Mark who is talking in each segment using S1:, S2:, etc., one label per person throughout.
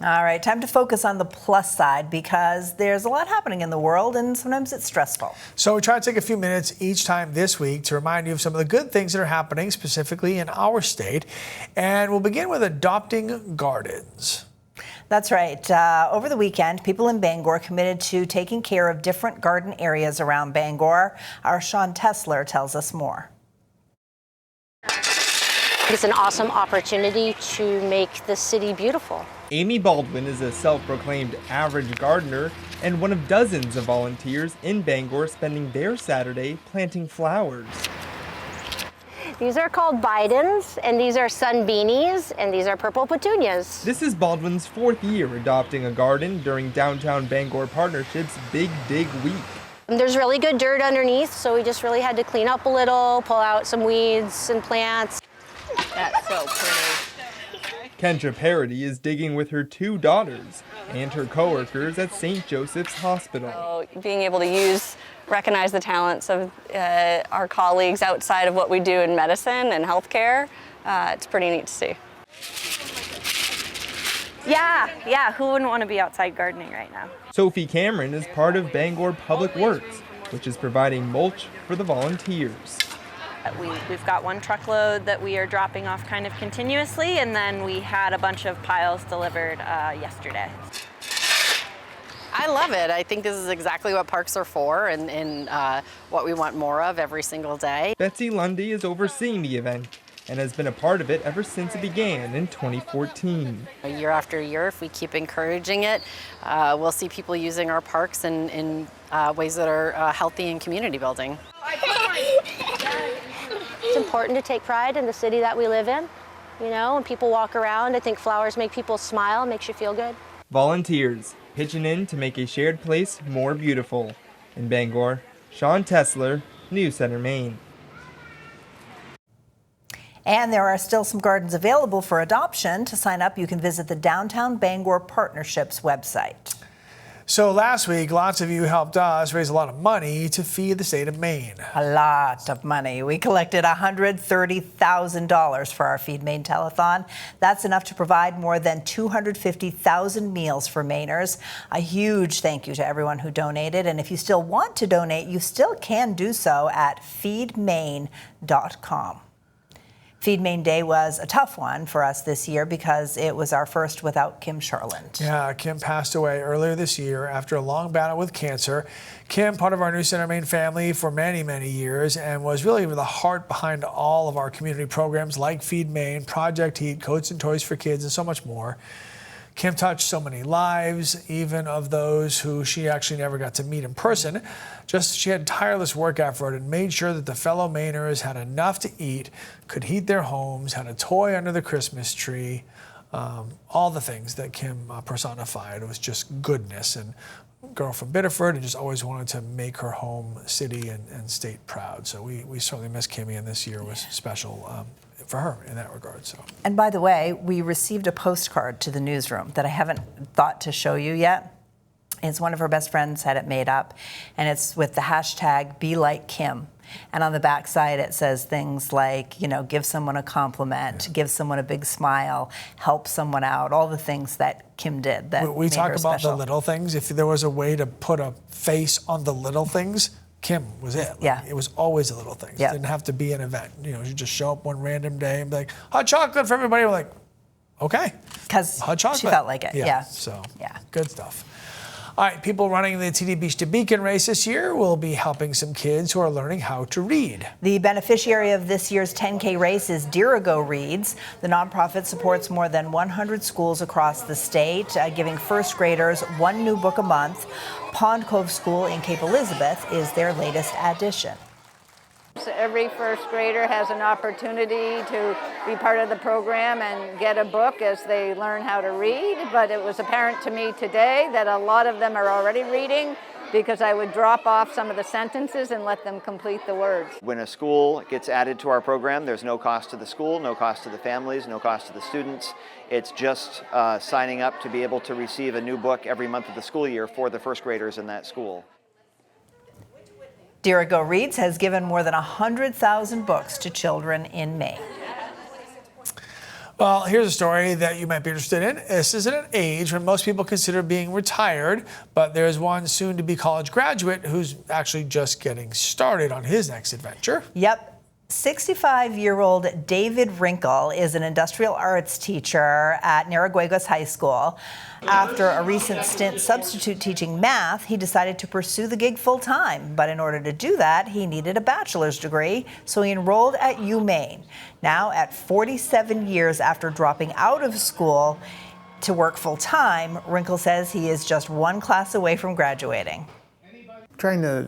S1: All right, time to focus on the plus side because there's a lot happening in the world and sometimes it's stressful.
S2: So we try to take a few minutes each time this week to remind you of some of the good things that are happening specifically in our state. And we'll begin with adopting gardens.
S1: That's right. Over the weekend, people in Bangor committed to taking care of different garden areas around Bangor. Our Sean Tesler tells us more.
S3: It's an awesome opportunity to make the city beautiful.
S4: Amy Baldwin is a self-proclaimed average gardener and one of dozens of volunteers in Bangor spending their Saturday planting flowers.
S3: These are called Bidens, and these are sunbeanies, and these are purple petunias.
S4: This is Baldwin's 4th year adopting a garden during Downtown Bangor Partnership's Big Dig Week.
S3: There's really good dirt underneath, so we just really had to clean up a little, pull out some weeds and plants.
S5: That's so pretty.
S4: Kendra Parody is digging with her 2 daughters and her coworkers at St. Joseph's Hospital.
S5: So being able to recognize the talents of our colleagues outside of what we do in medicine and healthcare, it's pretty neat to see.
S6: Yeah, who wouldn't want to be outside gardening right now?
S4: Sophie Cameron is part of Bangor Public Works, which is providing mulch for the volunteers.
S6: We've got 1 truckload that we are dropping off kind of continuously, and then we had a bunch of piles delivered yesterday.
S7: I love it. I think this is exactly what parks are for and what we want more of every single day.
S4: Betsy Lundy is overseeing the event and has been a part of it ever since it began in 2014.
S7: Year after year, if we keep encouraging it, we'll see people using our parks in ways that are healthy and community building.
S3: It's important to take pride in the city that we live in. You know, when people walk around, I think flowers make people smile, makes you feel good.
S4: Volunteers pitching in to make a shared place more beautiful. In Bangor, Sean Tesler, News Center, Maine.
S1: And there are still some gardens available for adoption. To sign up, you can visit the Downtown Bangor Partnerships website.
S2: So last week, lots of you helped us raise a lot of money to feed the state of Maine.
S1: A lot of money. We collected $130,000 for our Feed Maine telethon. That's enough to provide more than 250,000 meals for Mainers. A huge thank you to everyone who donated. And if you still want to donate, you still can do so at feedmaine.com. Feed Maine Day was a tough one for us this year because it was our first without Kim Charland.
S2: Yeah, Kim passed away earlier this year after a long battle with cancer. Kim, part of our News Center Maine family for many, many years, and was really the heart behind all of our community programs like Feed Maine, Project Heat, Coats and Toys for Kids, and so much more. Kim touched so many lives, even of those who she actually never got to meet in person. She had tireless work effort and made sure that the fellow Mainers had enough to eat, could heat their homes, had a toy under the Christmas tree, all the things that Kim personified. It was just goodness, and a girl from Biddeford and just always wanted to make her home, city, and state proud. So we certainly miss Kimmy, and this year was special for her in that regard. So.
S1: And by the way, we received a postcard to the newsroom that I haven't thought to show you yet. It's one of her best friends had it made up, and it's with the hashtag #BeLikeKim. And on the back side, it says things like, give someone a compliment, give someone a big smile, help someone out, all the things that Kim did that
S2: we
S1: made
S2: talk
S1: her
S2: about
S1: special.
S2: the little things. If there was a way to put a face on the little things, Kim was it.
S1: Yeah.
S2: It was always the little things.
S1: Yeah.
S2: It didn't have to be an event. She'd just show up one random day and be like, hot chocolate for everybody. We're like, okay.
S1: Because
S2: hot chocolate.
S1: she felt like it. Yeah.
S2: So,
S1: yeah.
S2: Good stuff. All right, people running the TD Beach to Beacon race this year will be helping some kids who are learning how to read.
S1: The beneficiary of this year's 10K race is Dirigo Reads. The nonprofit supports more than 100 schools across the state, giving first graders 1 new book a month. Pond Cove School in Cape Elizabeth is their latest addition.
S8: So every first grader has an opportunity to be part of the program and get a book as they learn how to read. But it was apparent to me today that a lot of them are already reading because I would drop off some of the sentences and let them complete the words.
S9: When a school gets added to our program, there's no cost to the school, no cost to the families, no cost to the students. It's just signing up to be able to receive a new book every month of the school year for the first graders in that school.
S1: Dirigo Reads has given more than 100,000 books to children in Maine.
S2: Well, here's a story that you might be interested in. This is at an age when most people consider being retired, but there's one soon-to-be college graduate who's actually just getting started on his next adventure.
S1: Yep. 65-year-old David Wrinkle is an industrial arts teacher at Narraguegos High School. After a recent stint substitute teaching math, he decided to pursue the gig full-time. But in order to do that, he needed a bachelor's degree, so he enrolled at Maine. Now, at 47 years after dropping out of school to work full-time, Wrinkle says he is just one class away from graduating.
S10: Trying to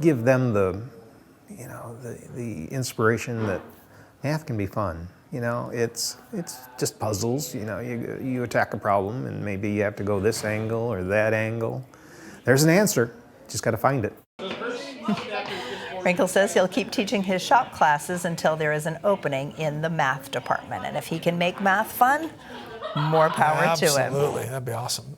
S10: give them the inspiration that math can be fun. It's just puzzles. You attack a problem and maybe you have to go this angle or that angle. There's an answer, just got to find it.
S1: Wrinkle says he'll keep teaching his shop classes until there is an opening in the math department. And if he can make math fun, more power to him.
S2: Absolutely, that'd be awesome.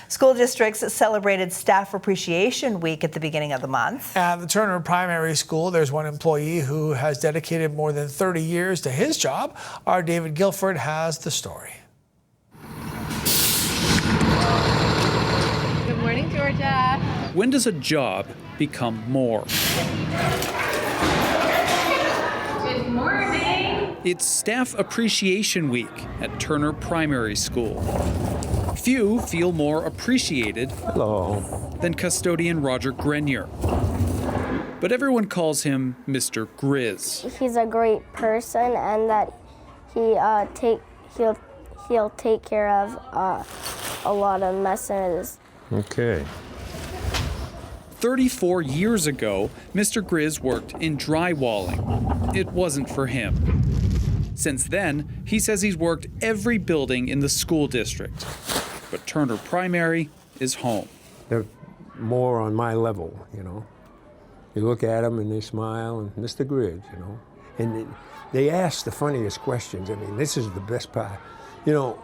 S1: School districts celebrated Staff Appreciation Week at the beginning of the month.
S2: At the Turner Primary School, there's one employee who has dedicated more than 30 years to his job. Our David Guilford has the story.
S11: Good morning, Georgia.
S12: When does a job become more?
S11: Good morning.
S12: It's Staff Appreciation Week at Turner Primary School. Few feel more appreciated than custodian Roger Grenier. But everyone calls him Mr. Grizz.
S13: He's a great person, and that he'll take care of a lot of messes.
S14: Okay.
S12: 34 years ago, Mr. Grizz worked in drywalling. It wasn't for him. Since then, he says he's worked every building in the school district. But Turner Primary is home.
S14: They're more on my level, You look at them and they smile, and Mr. Grizz, And they ask the funniest questions. I mean, this is the best part.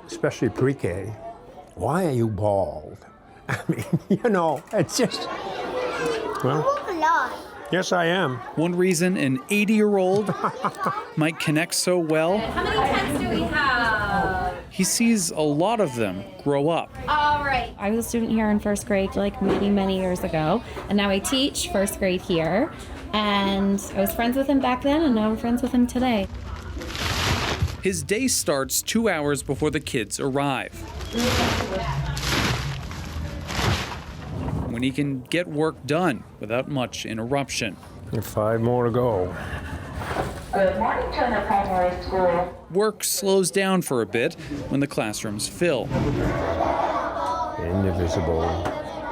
S14: Especially pre-K. Why are you bald? I mean, it's just, well, yes, I am.
S12: One reason an 80-year-old might connect so well.
S11: How many pens do we have?
S12: He sees a lot of them grow up.
S11: All right.
S15: I was a student here in first grade many, many years ago, and now I teach first grade here. And I was friends with him back then, and now I'm friends with him today.
S12: His day starts 2 hours before the kids arrive, when he can get work done without much interruption.
S14: 5 more to go.
S16: Good morning, Turner Primary School.
S12: Work slows down for a bit when the classrooms fill.
S14: Indivisible,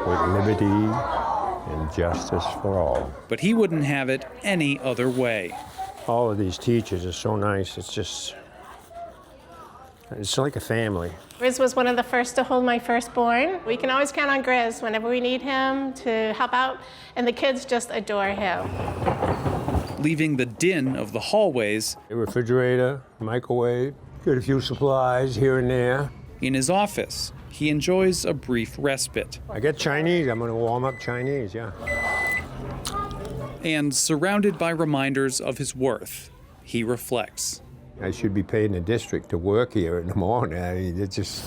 S14: with liberty and justice for all.
S12: But he wouldn't have it any other way.
S14: All of these teachers are so nice. It's like a family.
S17: Grizz was one of the first to hold my firstborn. We can always count on Grizz whenever we need him to help out, and the kids just adore him.
S12: Leaving the din of the hallways.
S14: A refrigerator, microwave, get a few supplies here and there.
S12: In his office, he enjoys a brief respite.
S14: I get Chinese, I'm gonna warm up Chinese, yeah.
S12: And surrounded by reminders of his worth, he reflects.
S14: I should be paid in the district to work here in the morning. I mean, it's just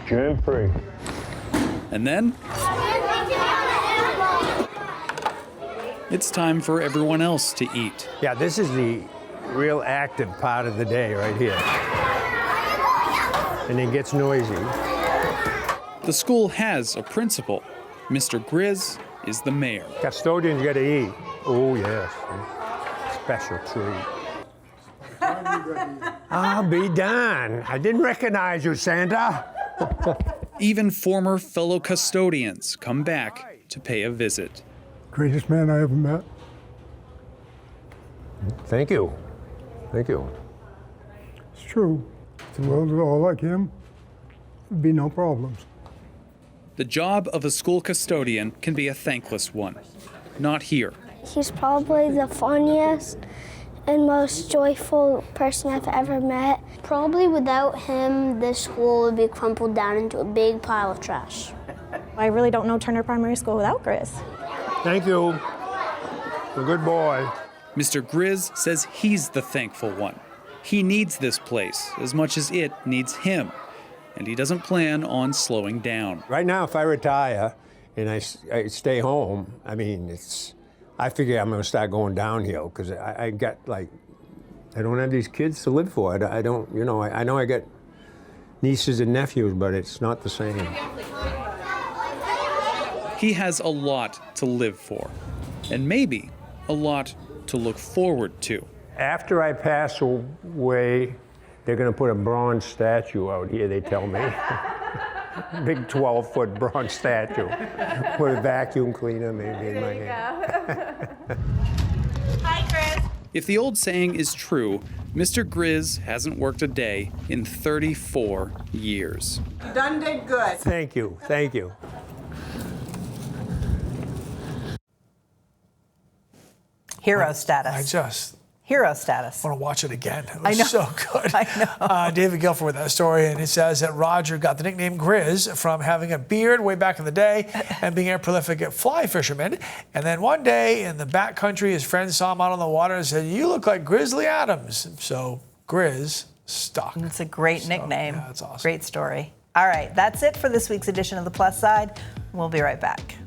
S14: germ-free.
S12: And then it's time for everyone else to eat.
S14: Yeah, this is the real active part of the day right here. And it gets noisy.
S12: The school has a principal. Mr. Grizz is the mayor.
S14: Custodians gotta eat. Oh, yes. Special treat. I'll be darned. I didn't recognize you, Santa.
S12: Even former fellow custodians come back to pay a visit.
S18: Greatest man I ever met.
S14: Thank you. Thank you.
S18: It's true. If the world was all like him, there'd be no problems.
S12: The job of a school custodian can be a thankless one. Not here.
S13: He's probably the funniest and most joyful person I've ever met.
S19: Probably without him, this school would be crumpled down into a big pile of trash.
S20: I really don't know Turner Primary School without Grizz.
S14: Thank you. A good boy.
S12: Mr. Grizz says he's the thankful one. He needs this place as much as it needs him, and he doesn't plan on slowing down.
S14: Right now, if I retire and I stay home, I mean, I figure I'm going to start going downhill because I don't have these kids to live for. I don't, I know I got nieces and nephews, but it's not the same.
S12: He has a lot to live for, and maybe a lot to look forward to.
S14: After I pass away, they're going to put a bronze statue out here, they tell me. Big 12-foot bronze statue with a vacuum cleaner maybe in my hand.
S11: Hi, Chris.
S12: If the old saying is true, Mr. Grizz hasn't worked a day in 34 years.
S20: You done did good.
S14: Thank you, thank you.
S1: Hero status. Hero status.
S2: I want to watch it again. It
S1: I
S2: was
S1: know.
S2: so good.
S1: I know.
S2: David Guilford with that story, and it says that Roger got the nickname Grizz from having a beard way back in the day and being a prolific fly fisherman. And then one day in the back country, his friends saw him out on the water and said, "You look like Grizzly Adams." So Grizz stuck.
S1: It's a great nickname.
S2: Yeah, that's awesome.
S1: Great story. All right, that's it for this week's edition of The Plus Side. We'll be right back.